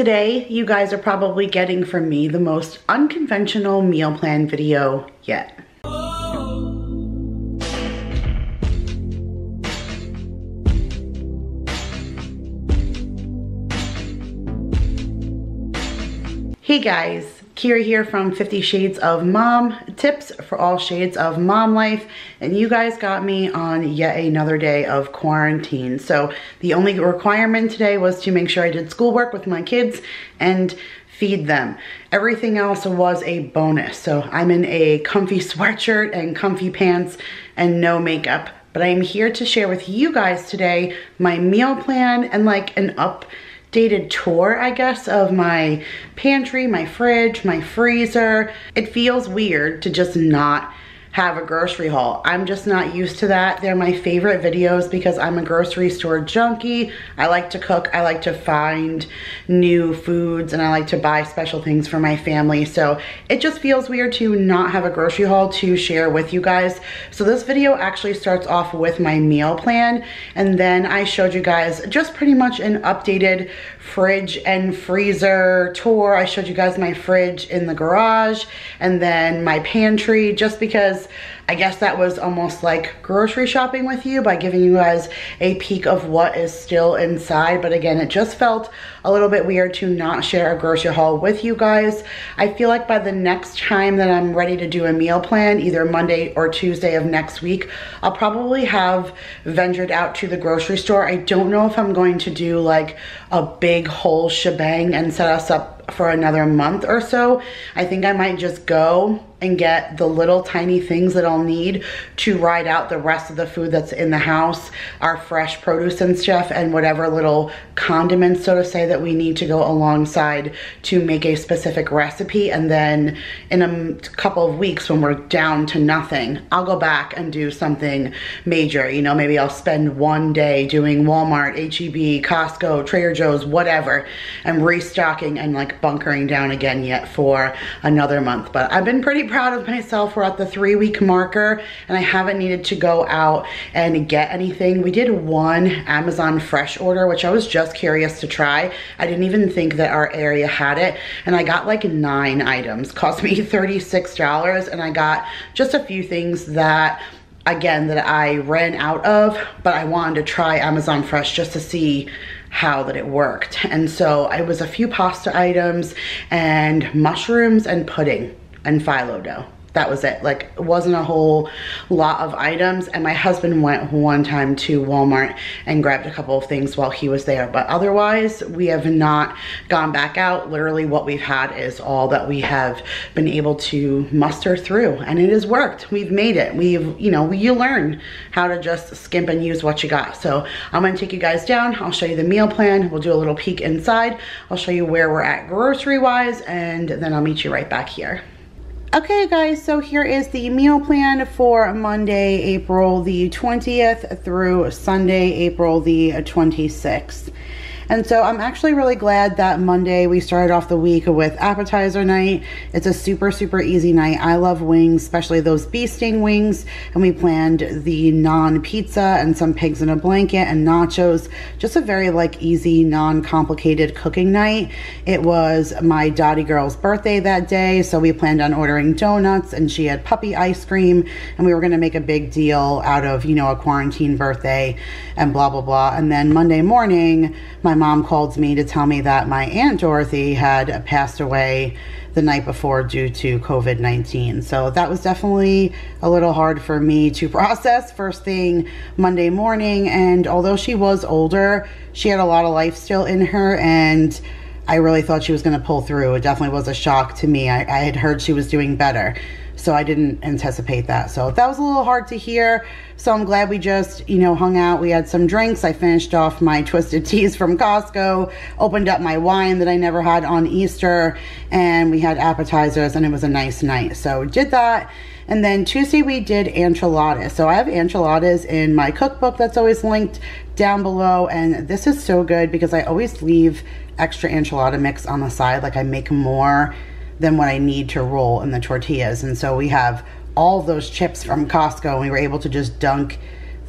Today, you guys are probably getting from me the most unconventional meal plan video yet. Hey guys, Kira here from 50 Shades of Mom, tips for all shades of mom life, and you guys got me on yet another day of quarantine. So the only requirement today was to make sure I did schoolwork with my kids and feed them. Everything else was a bonus. So I'm in a comfy sweatshirt and comfy pants and no makeup, but I'm here to share with you guys today my meal plan and like an updated tour, I guess, of my pantry, my fridge, my freezer. It feels weird to just not have a grocery haul. I'm just not used to that. They're my favorite videos because I'm a grocery store junkie. I like to cook, I like to find new foods, and I like to buy special things for my family. So it just feels weird to not have a grocery haul to share with you guys. So this video actually starts off with my meal plan, and then I showed you guys just pretty much an updated fridge and freezer tour. I showed you guys my fridge in the garage and then my pantry, just because I guess that was almost like grocery shopping with you by giving you guys a peek of what is still inside. But again, it just felt a little bit weird to not share a grocery haul with you guys. I feel like by the next time that I'm ready to do a meal plan, either Monday or Tuesday of next week, I'll probably have ventured out to the grocery store. I don't know if I'm going to do like a big whole shebang and set us up for another month or so. I think I might just go and get the little tiny things that I'll need to ride out the rest of the food that's in the house, our fresh produce and stuff, and whatever little condiments, so to say, that we need to go alongside to make a specific recipe. And then in a couple of weeks when we're down to nothing, I'll go back and do something major. You know, maybe I'll spend one day doing Walmart, HEB, Costco, Trader Joe's, whatever, and restocking and like bunkering down again yet for another month. But I've been pretty proud of myself. We're at the 3-week marker and I haven't needed to go out and get anything. We did one Amazon Fresh order, which I was just curious to try. I didn't even think that our area had it, and I got like 9 items. Cost me $36, and I got just a few things that, again, that I ran out of, but I wanted to try Amazon Fresh just to see how that it worked. And so it was a few pasta items and mushrooms and pudding and phyllo dough. That was it. Like, it wasn't a whole lot of items. And my husband went one time to Walmart and grabbed a couple of things while he was there. But otherwise, we have not gone back out. Literally what we've had is all that we have been able to muster through. And it has worked. We've made it. We've, you know, you learn how to just skimp and use what you got. So I'm going to take you guys down. I'll show you the meal plan. We'll do a little peek inside. I'll show you where we're at grocery wise, and then I'll meet you right back here. Okay guys, so here is the meal plan for Monday, April the 20th through Sunday, April the 26th. And so I'm actually really glad that Monday we started off the week with appetizer night. It's a super, super easy night. I love wings, especially those bee sting wings. And we planned the non-pizza and some pigs in a blanket and nachos. Just a very like easy, non-complicated cooking night. It was my Dottie girl's birthday that day, so we planned on ordering donuts, and she had puppy ice cream, and we were gonna make a big deal out of, you know, a quarantine birthday and blah, blah, blah. And then Monday morning, my mom called me to tell me that my Aunt Dorothy had passed away the night before due to COVID-19. So that was definitely a little hard for me to process first thing Monday morning. And although she was older, she had a lot of life still in her, and I really thought she was going to pull through. It definitely was a shock to me. I had heard she was doing better, so I didn't anticipate that. So that was a little hard to hear. So I'm glad we just, you know, hung out. We had some drinks. I finished off my twisted teas from Costco, opened up my wine that I never had on Easter, and we had appetizers, and it was a nice night. So did that. And then Tuesday we did enchiladas. So I have enchiladas in my cookbook that's always linked down below, and this is so good because I always leave extra enchilada mix on the side. Like, I make more than what I need to roll in the tortillas. And so we have all of those chips from Costco, and we were able to just dunk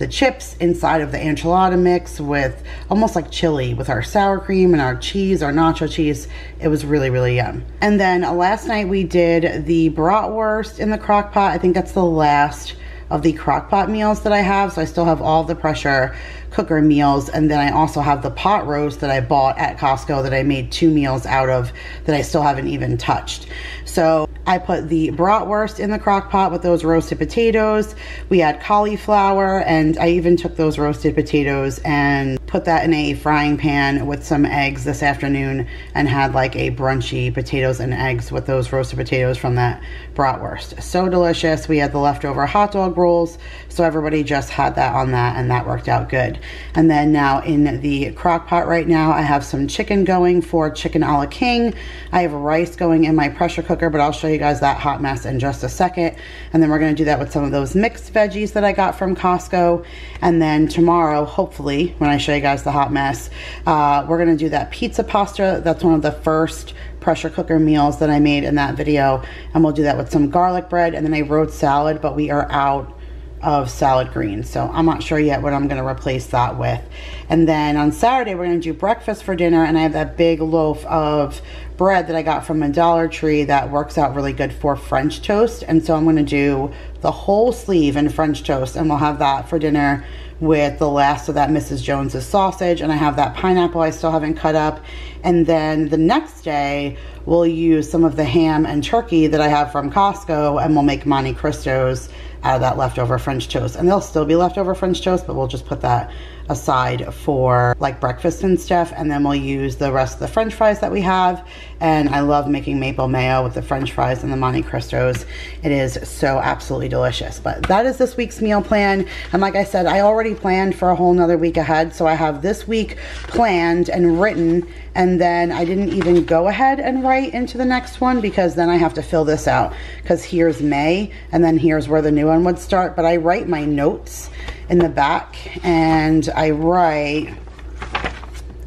the chips inside of the enchilada mix with almost like chili with our sour cream and our cheese, our nacho cheese. It was really, really yum. And then last night we did the bratwurst in the crock pot. I think that's the last of the crock pot meals that I have. So I still have all the pressure cooker meals, and then I also have the pot roast that I bought at Costco that I made 2 meals out of that I still haven't even touched. So I put the bratwurst in the crock pot with those roasted potatoes. We had cauliflower, and I even took those roasted potatoes and put that in a frying pan with some eggs this afternoon and had like a brunchy potatoes and eggs with those roasted potatoes from that bratwurst. So delicious. We had the leftover hot dog rolls, so everybody just had that on that, and that worked out good. And then now in the crock pot right now, I have some chicken going for chicken a la king. I have rice going in my pressure cooker, but I'll show you guys that hot mess in just a second. And then we're going to do that with some of those mixed veggies that I got from Costco. And then tomorrow, hopefully, when I show you guys the hot mess, we're going to do that pizza pasta. That's one of the first pressure cooker meals that I made in that video. And we'll do that with some garlic bread. And then I wrote salad, but we are out of salad greens, so I'm not sure yet what I'm going to replace that with. And then on Saturday we're going to do breakfast for dinner, and I have that big loaf of bread that I got from a Dollar Tree that works out really good for French toast, and so I'm going to do the whole sleeve in French toast, and we'll have that for dinner with the last of that Mrs. Jones's sausage. And I have that pineapple I still haven't cut up. And then the next day we'll use some of the ham and turkey that I have from Costco, and we'll make Monte Cristos out of that leftover French toast. And there'll still be leftover French toast, but we'll just put that aside for like breakfast and stuff. And then we'll use the rest of the French fries that we have. And I love making maple mayo with the French fries and the Monte Cristos. It is so absolutely delicious. But that is this week's meal plan. And like I said, I already planned for a whole nother week ahead. So I have this week planned and written, and then I didn't even go ahead and write into the next one because then I have to fill this out, because here's May and then here's where the new one would start. But I write my notes in the back, and I write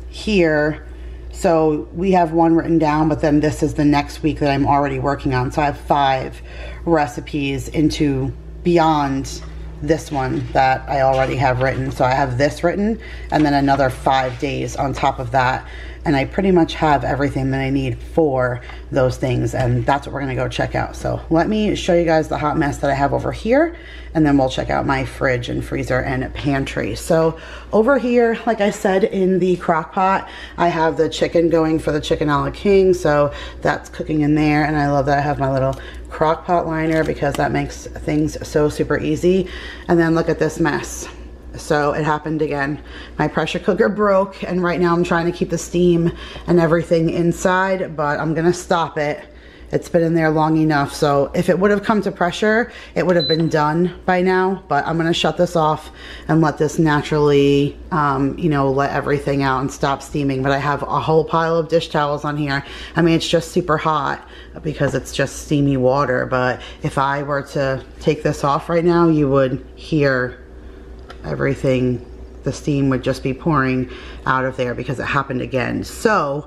here. So we have one written down, but then this is the next week that I'm already working on. So I have 5 recipes into beyond this one that I already have written. So I have this written and then another 5 days on top of that. And I pretty much have everything that I need for those things, and that's what we're gonna go check out. So let me show you guys the hot mess that I have over here, and then we'll check out my fridge and freezer and pantry. So over here, like I said, in the crock pot, I have the chicken going for the chicken a la king. So that's cooking in there, and I love that I have my little crock pot liner because that makes things so super easy. And then look at this mess. So it happened again. My pressure cooker broke, and right now I'm trying to keep the steam and everything inside, but I'm gonna stop it. It's been in there long enough. So if it would have come to pressure, it would have been done by now, but I'm gonna shut this off and let this naturally, you know, let everything out and stop steaming. But I have a whole pile of dish towels on here. I mean, it's just super hot because it's just steamy water. But if I were to take this off right now, you would hear everything, the steam would just be pouring out of there because it happened again. So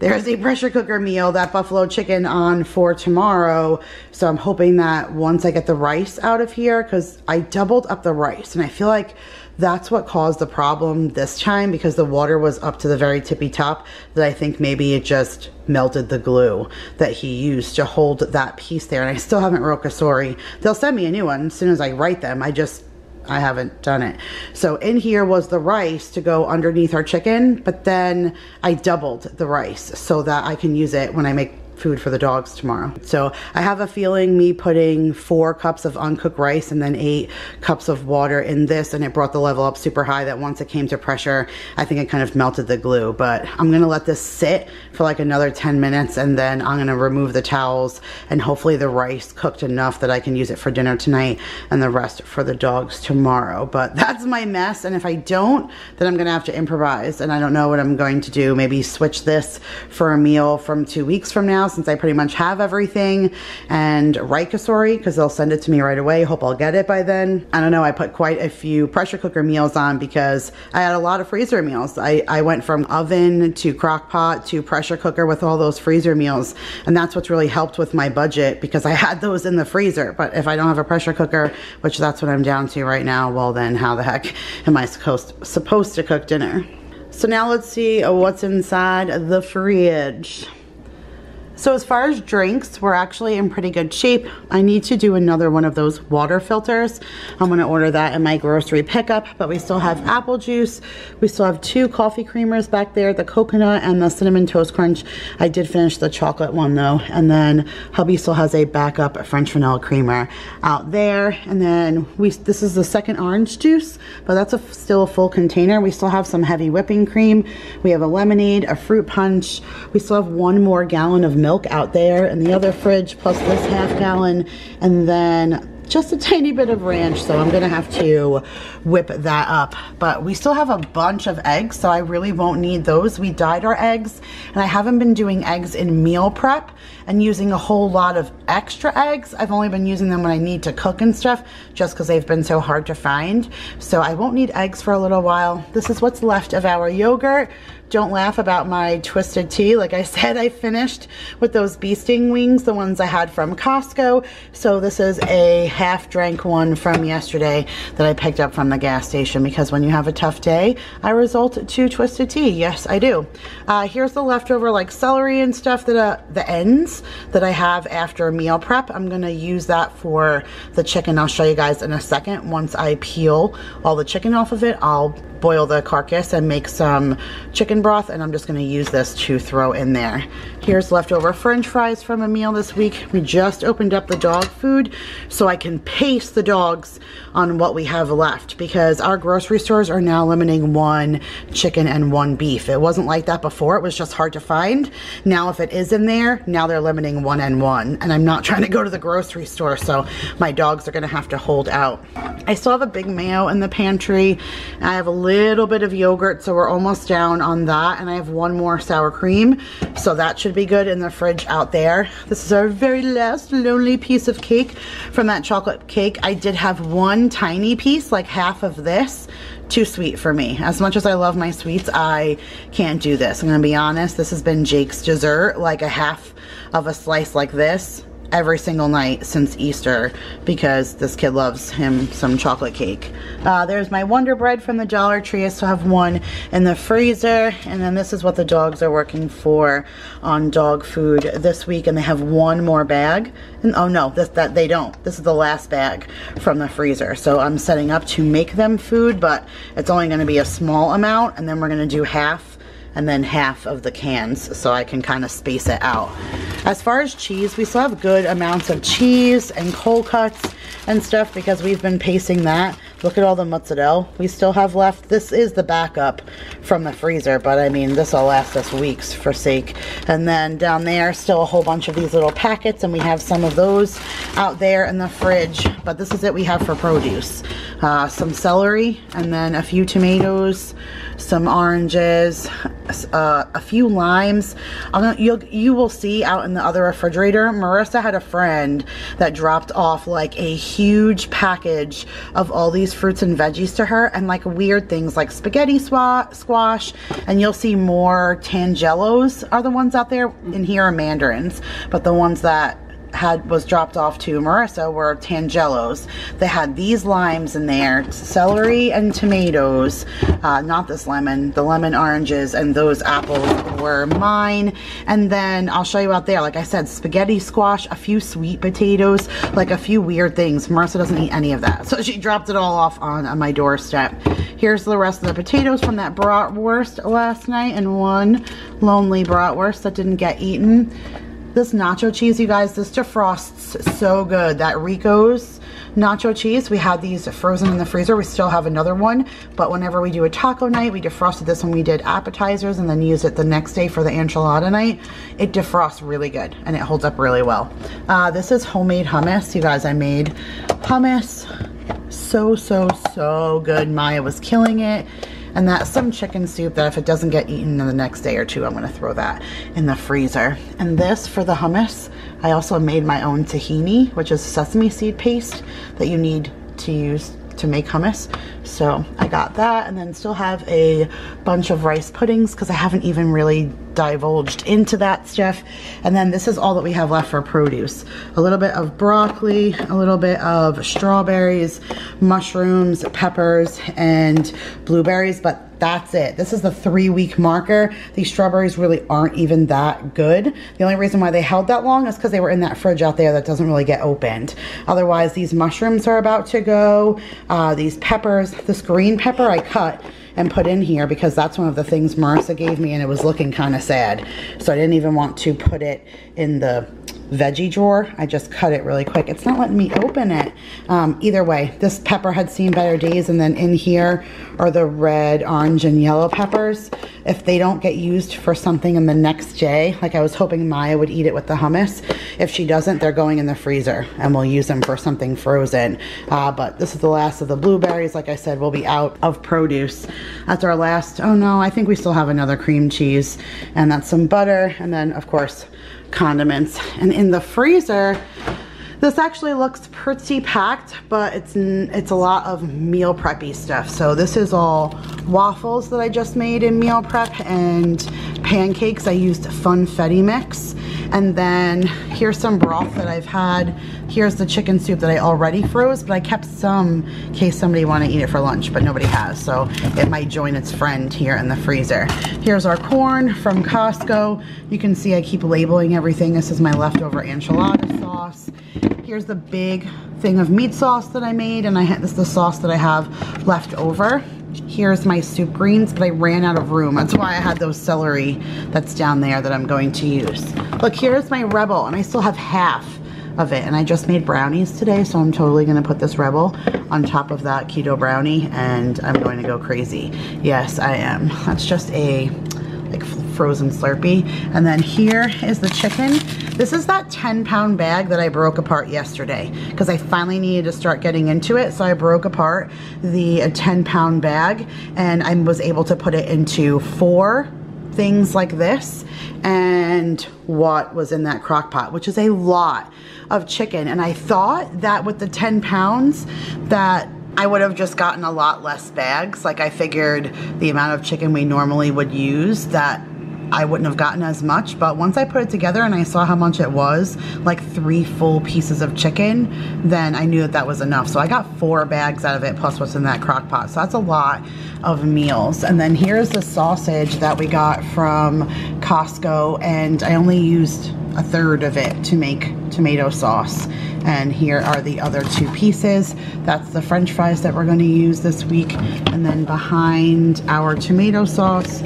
there's a pressure cooker meal, that buffalo chicken, on for tomorrow. So I'm hoping that once I get the rice out of here, because I doubled up the rice, and I feel like that's what caused the problem this time, because the water was up to the very tippy top, that I think maybe it just melted the glue that he used to hold that piece there. And I still haven't wrote Kasori. They'll send me a new one as soon as I write them. I haven't done it. So in here was the rice to go underneath our chicken, but then I doubled the rice so that I can use it when I make food for the dogs tomorrow. So I have a feeling me putting 4 cups of uncooked rice and then 8 cups of water in this, and it brought the level up super high, that once it came to pressure, I think it kind of melted the glue. But I'm gonna let this sit for like another 10 minutes, and then I'm gonna remove the towels, and hopefully the rice cooked enough that I can use it for dinner tonight and the rest for the dogs tomorrow. But that's my mess, and if I don't, then I'm gonna have to improvise, and I don't know what I'm going to do. Maybe switch this for a meal from 2 weeks from now, now since I pretty much have everything, and Rikasori because they'll send it to me right away. Hope I'll get it by then. I don't know, I put quite a few pressure cooker meals on because I had a lot of freezer meals. I went from oven to crock pot to pressure cooker with all those freezer meals, and that's what's really helped with my budget because I had those in the freezer. But if I don't have a pressure cooker, which that's what I'm down to right now, well then how the heck am I supposed to cook dinner? So now let's see what's inside the fridge. So as far as drinks, we're actually in pretty good shape. I need to do another one of those water filters. I'm gonna order that in my grocery pickup, but we still have apple juice. We still have 2 coffee creamers back there, the coconut and the cinnamon toast crunch. I did finish the chocolate one though. And then hubby still has a backup French vanilla creamer out there. And then this is the second orange juice, but that's still a full container. We still have some heavy whipping cream. We have a lemonade, a fruit punch. We still have 1 more gallon of milk out there in the other fridge, plus this ½ gallon, and then just a tiny bit of ranch, so I'm gonna have to whip that up. But we still have a bunch of eggs, so I really won't need those. We dyed our eggs, and I haven't been doing eggs in meal prep and using a whole lot of extra eggs. I've only been using them when I need to cook and stuff, just because they've been so hard to find. So I won't need eggs for a little while. This is what's left of our yogurt. Don't laugh about my twisted tea. Like I said, I finished with those bee sting wings, the ones I had from Costco. So this is a half drank one from yesterday that I picked up from the gas station, because when you have a tough day, I resort to twisted tea. Yes, I do. Here's the leftover like celery and stuff, that the ends that I have after meal prep. I'm gonna use that for the chicken. I'll show you guys in a second. Once I peel all the chicken off of it, I'll boil the carcass and make some chicken broth, and I'm just going to use this to throw in there. Here's leftover french fries from a meal this week. We just opened up the dog food so I can pace the dogs on what we have left, because our grocery stores are now limiting 1 chicken and 1 beef. It wasn't like that before. It was just hard to find. Now if it is in there, now they're limiting 1 and 1, and I'm not trying to go to the grocery store, so my dogs are going to have to hold out. I still have a big mayo in the pantry. I have a little bit of yogurt, so we're almost down on that, and I have 1 more sour cream, so that should be good in the fridge out there. This is our very last lonely piece of cake from that chocolate cake. I did have 1 tiny piece, like half of this. Too sweet for me. As much as I love my sweets, I can't do this. I'm gonna be honest, this has been Jake's dessert, like a half of a slice like this every single night since Easter, because this kid loves him some chocolate cake. There's my Wonder Bread from the Dollar Tree. I still have 1 in the freezer, and then this is what the dogs are working for on dog food this week, and they have 1 more bag. And oh no, that they don't. This is the last bag from the freezer. So I'm setting up to make them food, but it's only going to be a small amount, and then we're going to do half and then half of the cans, so I can kind of space it out. As far as cheese, we still have good amounts of cheese and cold cuts and stuff, because we've been pacing that. Look at all the mozzarella we still have left. This is the backup from the freezer, but I mean, this will last us weeks for sake. And then down there, still a whole bunch of these little packets, and we have some of those out there in the fridge, but this is it we have for produce. Some celery, and then a few tomatoes, some oranges, a few limes. You will see out in the other refrigerator, Marissa had a friend that dropped off like a huge package of all these fruits and veggies to her, and like weird things like spaghetti squash, and you'll see more tangelos are the ones out there. In here are mandarins, but the ones that was dropped off to Marissa were tangelos. They had these limes in there, celery and tomatoes, not this lemon, the lemon oranges, and those apples were mine. And then I'll show you out there, like I said, spaghetti squash, a few sweet potatoes, like a few weird things. Marissa doesn't eat any of that, so she dropped it all off on my doorstep. Here's the rest of the potatoes from that bratwurst last night, and 1 lonely bratwurst that didn't get eaten. This nacho cheese, you guys, this defrosts so good. That Rico's nacho cheese, we had these frozen in the freezer. We still have another one, but whenever we do a taco night, we defrosted this when we did appetizers and then use it the next day for the enchilada night. It defrosts really good, and it holds up really well. This is homemade hummus. You guys, I made hummus. So good. Maya was killing it. And that's some chicken soup that if it doesn't get eaten in the next day or two, I'm gonna throw that in the freezer. And this for the hummus, I also made my own tahini, which is sesame seed paste that you need to use to make hummus. So I got that, and then still have a bunch of rice puddings because I haven't even really divulged into that stuff. And then this is all that we have left for produce. A little bit of broccoli, a little bit of strawberries, mushrooms, peppers, and blueberries, but that's it. This is the 3-week marker. These strawberries really aren't even that good. The only reason why they held that long is because they were in that fridge out there that doesn't really get opened. Otherwise, these mushrooms are about to go. These peppers, this green pepper I cut and put in here because that's one of the things Marissa gave me and it was looking kind of sad. So I didn't even want to put it in the veggie drawer. I just cut it really quick. It's not letting me open it. Either way, this pepper had seen better days, and then in here are the red, orange, and yellow peppers. If they don't get used for something in the next day, like I was hoping Maya would eat it with the hummus, if she doesn't, they're going in the freezer and we'll use them for something frozen. But this is the last of the blueberries. Like I said, we'll be out of produce. That's our last. Oh no, I think we still have another cream cheese, and that's some butter, and then of course condiments. And in the freezer, this actually looks pretty packed, but it's a lot of meal preppy stuff. So this is all waffles that I just made in meal prep, and pancakes. I used funfetti mix. And then here's some broth that I've had. Here's the chicken soup that I already froze, but I kept some in case somebody wanted to eat it for lunch, but nobody has, so it might join its friend here in the freezer. Here's our corn from Costco. You can see I keep labeling everything. This is my leftover enchilada sauce. Here's the big thing of meat sauce that I made, and this is the sauce that I have left over. Here's my soup greens, but I ran out of room. That's why I had those celery that's down there that I'm going to use. Look, here's my Rebel, and I still have half of it, and I just made brownies today, so I'm totally going to put this Rebel on top of that keto brownie, and I'm going to go crazy. Yes, I am. That's just a like frozen Slurpee. And then here is the chicken. This is that 10-pound bag that I broke apart yesterday because I finally needed to start getting into it. So I broke apart the 10-pound bag, and I was able to put it into 4 things like this and what was in that crock pot, which is a lot of chicken. And I thought that with the 10 pounds that I would have just gotten a lot less bags. Like I figured the amount of chicken we normally would use that I wouldn't have gotten as much, but once I put it together and I saw how much it was, like 3 full pieces of chicken, then I knew that that was enough. So I got 4 bags out of it plus what's in that crock pot. So that's a lot of meals. And then here's the sausage that we got from Costco, and I only used 1/3 of it to make tomato sauce. And here are the other 2 pieces. That's the French fries that we're going to use this week. And then behind our tomato sauce,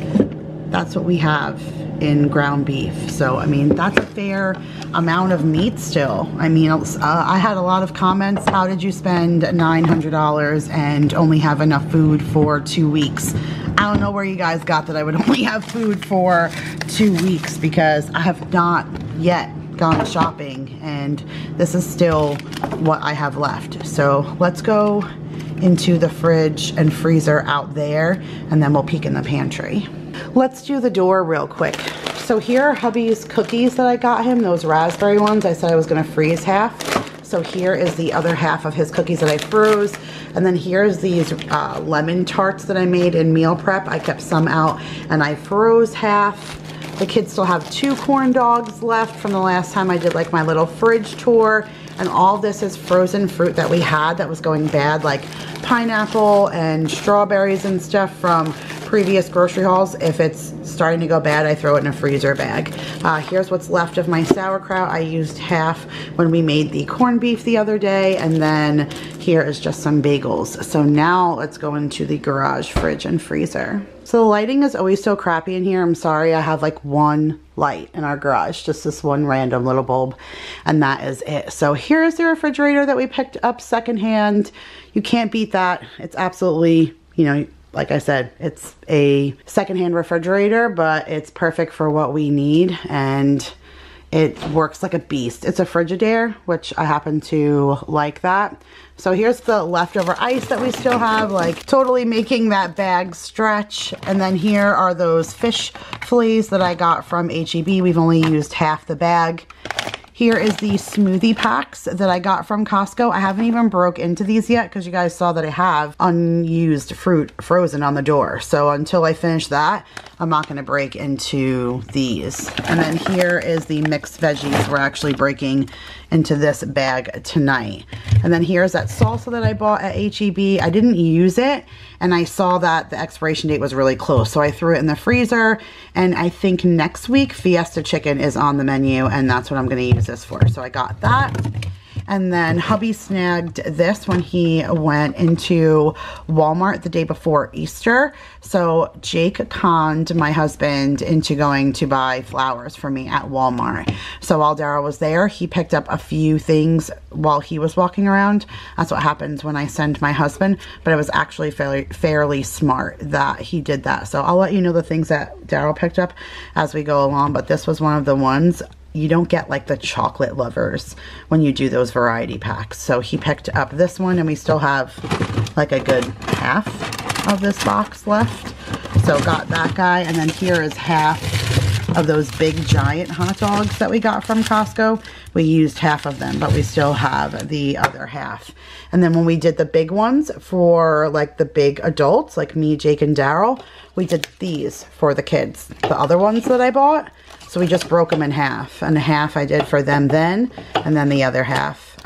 that's what we have in ground beef. So, I mean, that's a fair amount of meat still. I mean, I had a lot of comments. How did you spend $900 and only have enough food for 2 weeks? I don't know where you guys got that I would only have food for 2 weeks, because I have not yet gone shopping, and this is still what I have left. So let's go into the fridge and freezer out there, and then we'll peek in the pantry. Let's do the door real quick. So here are hubby's cookies that I got him, those raspberry ones. I said I was gonna freeze half. So here is the other half of his cookies that I froze. And then here's these lemon tarts that I made in meal prep. I kept some out and I froze half. The kids still have 2 corn dogs left from the last time I did like my little fridge tour. And all this is frozen fruit that we had that was going bad, like pineapple and strawberries and stuff from previous grocery hauls. If it's starting to go bad, I throw it in a freezer bag. Here's what's left of my sauerkraut. I used half when we made the corned beef the other day, and then here is just some bagels. So now let's go into the garage fridge and freezer. So the lighting is always so crappy in here. I'm sorry, I have like 1 light in our garage, just this one random little bulb, and that is it. So here's the refrigerator that we picked up secondhand. You can't beat that. It's absolutely, you know, like I said, it's a secondhand refrigerator, but it's perfect for what we need. And It works like a beast. It's a Frigidaire, which I happen to like that. So here's the leftover ice that we still have, like totally making that bag stretch. And then here are those fish fillets that I got from H-E-B. We've only used half the bag. Here is the smoothie packs that I got from Costco. I haven't even broke into these yet because you guys saw that I have unused fruit frozen on the door. So until I finish that, I'm not going to break into these. And then here is the mixed veggies. We're actually breaking into this bag tonight. And then here's that salsa that I bought at H-E-B. I didn't use it, and I saw that the expiration date was really close. So I threw it in the freezer, and I think next week Fiesta chicken is on the menu, and that's what I'm going to use this for. So I got that. And then hubby snagged this when he went into Walmart the day before Easter. So Jake conned my husband into going to buy flowers for me at Walmart. So while Daryl was there, he picked up a few things while he was walking around. That's what happens when I send my husband. But it was actually fairly smart that he did that. So I'll let you know the things that Daryl picked up as we go along. But this was one of the ones. You don't get like the chocolate lovers when you do those variety packs. So he picked up this one, and we still have like a good half of this box left. So got that guy, and then here is half of those big giant hot dogs that we got from Costco. We used half of them, but we still have the other half. And then when we did the big ones for like the big adults, like me, Jake, and Daryl, we did these for the kids. The other ones that I bought. So we just broke them in half, and half I did for them then, and then the other half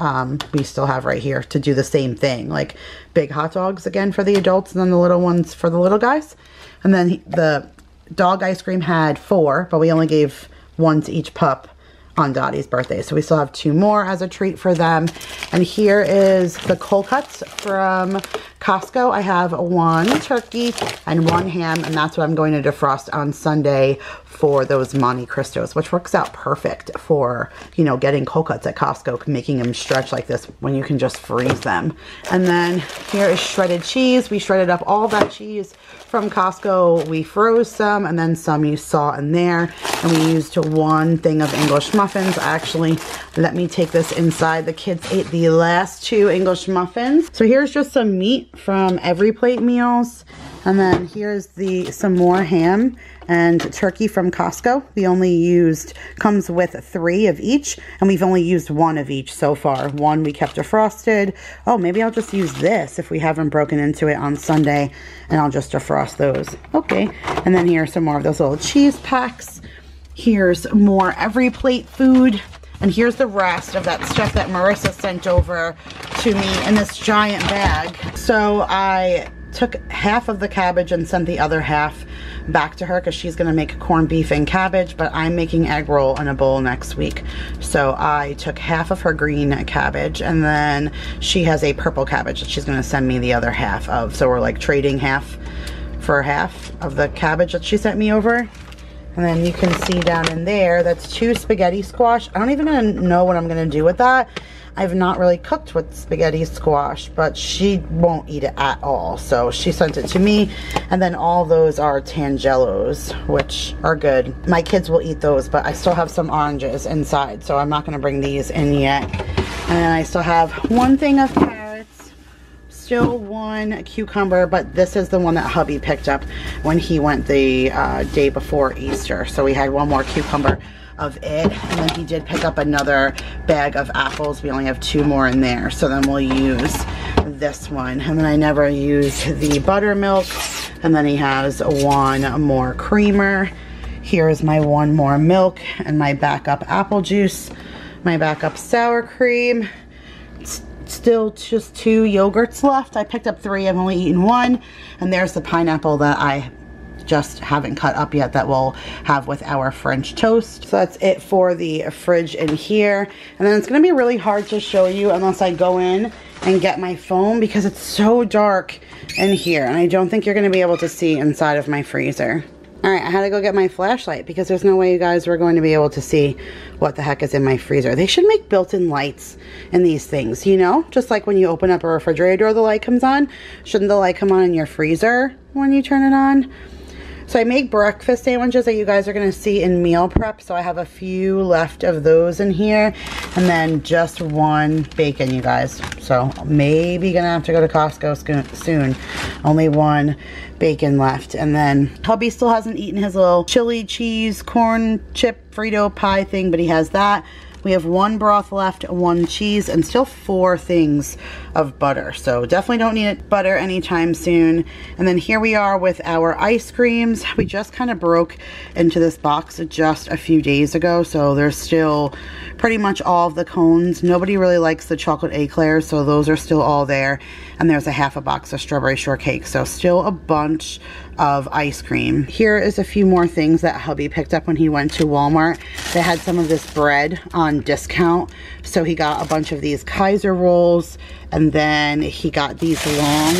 we still have right here to do the same thing, like big hot dogs again for the adults, and then the little ones for the little guys. And then the dog ice cream had 4, but we only gave 1 to each pup on Dottie's birthday. So we still have 2 more as a treat for them. And here is the cold cuts from Costco. I have 1 turkey and 1 ham, and that's what I'm going to defrost on Sunday for those Monte Cristos, which works out perfect for, you know, getting cold cuts at Costco, making them stretch like this when you can just freeze them. And then here is shredded cheese. We shredded up all that cheese from Costco. We froze some, and then some you saw in there. And we used 1 thing of English muffins. Actually, let me take this inside. The kids ate the last 2 English muffins. So here's just some meat from Every Plate Meals. And then here's some more ham and turkey from Costco. We only used, comes with 3 of each, and we've only used 1 of each so far. 1 we kept defrosted. Oh, maybe I'll just use this if we haven't broken into it on Sunday, and I'll just defrost those. Okay, and then here's some more of those little cheese packs. Here's more Every Plate food. And here's the rest of that stuff that Marissa sent over to me in this giant bag. So I took half of the cabbage and sent the other half back to her because she's going to make corned beef and cabbage, but I'm making egg roll in a bowl next week. So I took half of her green cabbage, and then she has a purple cabbage that she's going to send me the other half of. So we're like trading half for half of the cabbage that she sent me over. And then you can see down in there, that's 2 spaghetti squash. I don't even know what I'm going to do with that. I've not really cooked with spaghetti squash, but she won't eat it at all. So she sent it to me. And then all those are tangelos, which are good. My kids will eat those, but I still have some oranges inside, so I'm not going to bring these in yet. And then I still have 1 thing of carrots, still 1 cucumber, but this is the one that hubby picked up when he went the day before Easter. So we had 1 more cucumber of it, and then he did pick up another bag of apples. We only have 2 more in there, so then we'll use this one. And then I never use the buttermilk, and then he has 1 more creamer. Here's my 1 more milk and my backup apple juice, my backup sour cream. Still just 2 yogurts left. I picked up 3, I've only eaten 1, and there's the pineapple that I just haven't cut up yet that we'll have with our French toast. So that's it for the fridge in here. And then it's gonna be really hard to show you unless I go in and get my phone because it's so dark in here, and I don't think you're gonna be able to see inside of my freezer. All right, I had to go get my flashlight because there's no way you guys were going to be able to see what the heck is in my freezer. They should make built-in lights in these things, you know? Just like when you open up a refrigerator door, the light comes on. Shouldn't the light come on in your freezer when you turn it on? So I make breakfast sandwiches that you guys are going to see in meal prep. So I have a few left of those in here. And then just one bacon, you guys. So maybe going to have to go to Costco soon. Only one bacon left. And then hubby still hasn't eaten his little chili cheese corn chip Frito pie thing, but he has that. We have one broth left, one cheese, and still 4 things of butter. So definitely don't need butter anytime soon. And then here we are with our ice creams. We just kind of broke into this box just a few days ago. So there's still pretty much all of the cones. Nobody really likes the chocolate eclairs, so those are still all there. And there's a half a box of strawberry shortcake. So still a bunch of ice cream. Here is a few more things that hubby picked up when he went to Walmart. They had some of this bread on discount, so he got a bunch of these Kaiser rolls, and then he got these long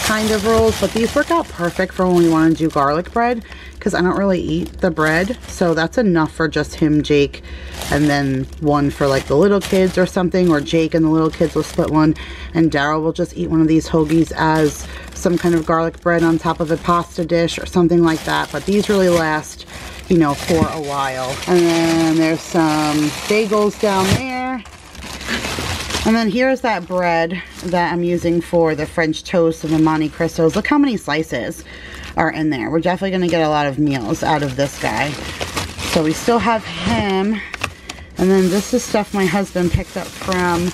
kind of rolls, but these work out perfect for when we want to do garlic bread, because I don't really eat the bread, so that's enough for just him, Jake, and then one for like the little kids or something, or Jake and the little kids will split one, and Daryl will just eat one of these hoagies as some kind of garlic bread on top of a pasta dish or something like that. But these really last, you know, for a while. And then there's some bagels down there. And then here's that bread that I'm using for the French toast and the Monte Cristos. Look how many slices are in there. We're definitely going to get a lot of meals out of this guy. So we still have him. And then this is stuff my husband picked up from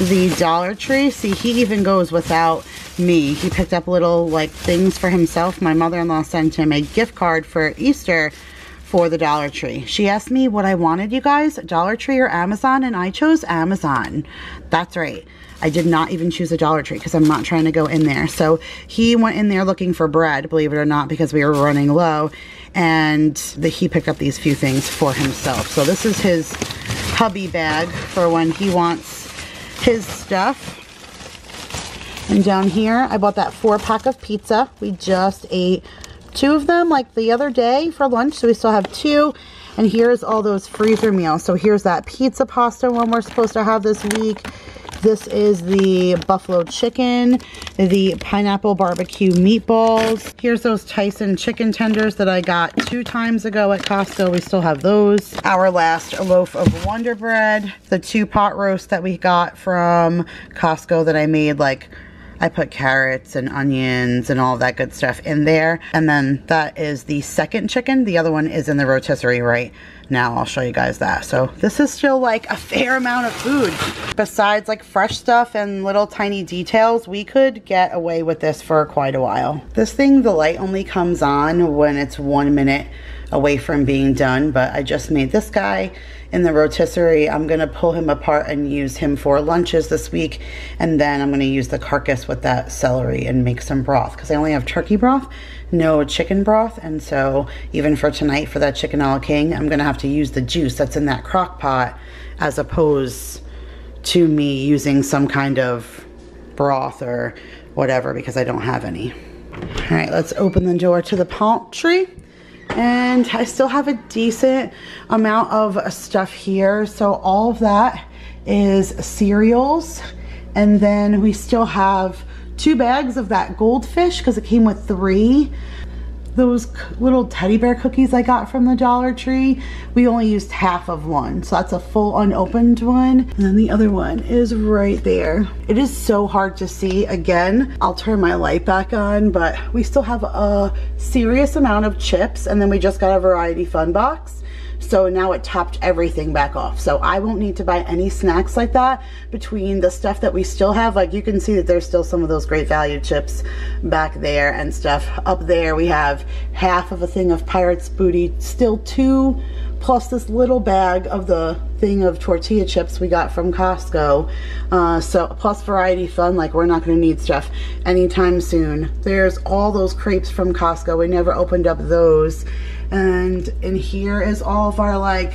the Dollar Tree. See, he even goes without me. He picked up little like things for himself. My mother-in-law sent him a gift card for Easter for the Dollar Tree. She asked me what I wanted, you guys, Dollar Tree or Amazon, and I chose Amazon. That's right. I did not even choose a Dollar Tree because I'm not trying to go in there. So he went in there looking for bread, believe it or not, because we were running low, and he picked up these few things for himself. So this is his hubby bag for when he wants his stuff. And down here, I bought that 4-pack of pizza. We just ate 2 of them like the other day for lunch, so we still have 2. And here's all those freezer meals. So here's that pizza pasta one we're supposed to have this week. This is the buffalo chicken, the pineapple barbecue meatballs. Here's those Tyson chicken tenders that I got 2 times ago at Costco. We still have those. Our last loaf of Wonder Bread, the 2 pot roast that we got from Costco that I made, like I put carrots and onions and all that good stuff in there. And then that is the second chicken. The other one is in the rotisserie right now. I'll show you guys that. So this is still like a fair amount of food. Besides like fresh stuff and little tiny details, we could get away with this for quite a while. This thing, the light only comes on when it's 1 minute away from being done, but I just made this guy in the rotisserie. I'm gonna pull him apart and use him for lunches this week, and then I'm gonna use the carcass with that celery and make some broth, because I only have turkey broth, no chicken broth. And so even for tonight, for that chicken a la king, I'm gonna have to use the juice that's in that crock pot, as opposed to me using some kind of broth or whatever, because I don't have any. All right, let's open the door to the pantry. And I still have a decent amount of stuff here. So all of that is cereals. And then we still have 2 bags of that goldfish, because it came with 3. Those little teddy bear cookies I got from the Dollar Tree, we only used half of one. So that's a full unopened one. And then the other one is right there. It is so hard to see. Again, I'll turn my light back on, but we still have a serious amount of chips. And then we just got a Variety Fun box. So now it topped everything back off. So I won't need to buy any snacks like that between the stuff that we still have. Like you can see that there's still some of those Great Value chips back there and stuff. Up there we have half of a thing of Pirate's Booty, still 2, plus this little bag of the thing of tortilla chips we got from Costco. So plus Variety Fun, like we're not gonna need stuff anytime soon. There's all those crepes from Costco. We never opened up those. And in here is all of our like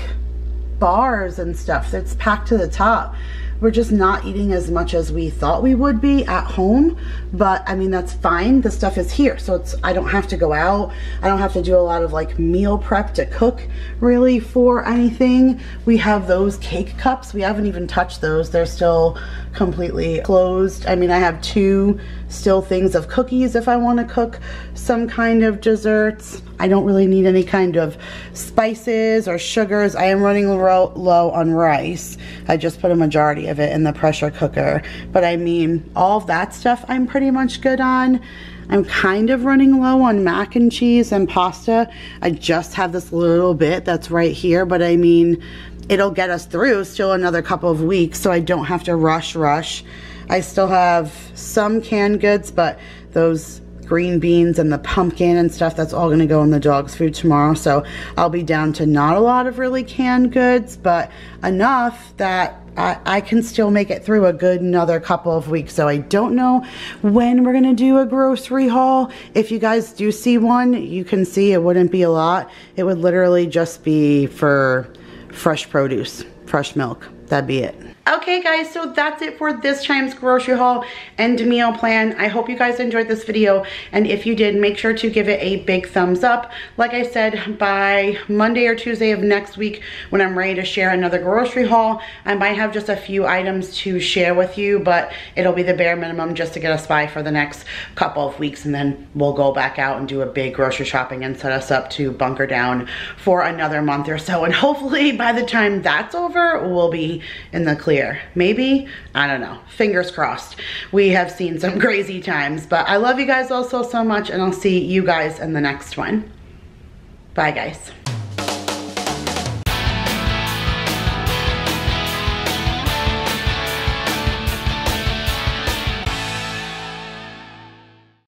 bars and stuff that's packed to the top. We're just not eating as much as we thought we would be at home, but I mean that's fine. The stuff is here, so I don't have to go out. I don't have to do a lot of like meal prep to cook really for anything. We have those cake cups. We haven't even touched those. They're still completely closed. I mean, I have 2 still things of cookies if I want to cook some kind of desserts. I don't really need any kind of spices or sugars. I am running low on rice. I just put a majority of it in the pressure cooker. But I mean, all of that stuff I'm pretty much good on. I'm kind of running low on mac and cheese and pasta. I just have this little bit that's right here, but I mean, it'll get us through still another couple of weeks, so I don't have to rush. I still have some canned goods, but those green beans and the pumpkin and stuff, that's all gonna go in the dog's food tomorrow. So I'll be down to not a lot of really canned goods, but enough that I can still make it through a good another couple of weeks. So I don't know when we're gonna do a grocery haul. If you guys do see one, you can see it wouldn't be a lot. It would literally just be for fresh produce, fresh milk. That'd be it. Okay guys, so that's it for this time's grocery haul and meal plan. I hope you guys enjoyed this video, and if you did, make sure to give it a big thumbs up. Like I said, by Monday or Tuesday of next week, when I'm ready to share another grocery haul, I might have just a few items to share with you, but it'll be the bare minimum just to get us by for the next couple of weeks, and then we'll go back out and do a big grocery shopping and set us up to bunker down for another month or so. And hopefully by the time that's over, we'll be in the clear. Maybe, I don't know, fingers crossed. We have seen some crazy times, but I love you guys also so much, and I'll see you guys in the next one. Bye guys.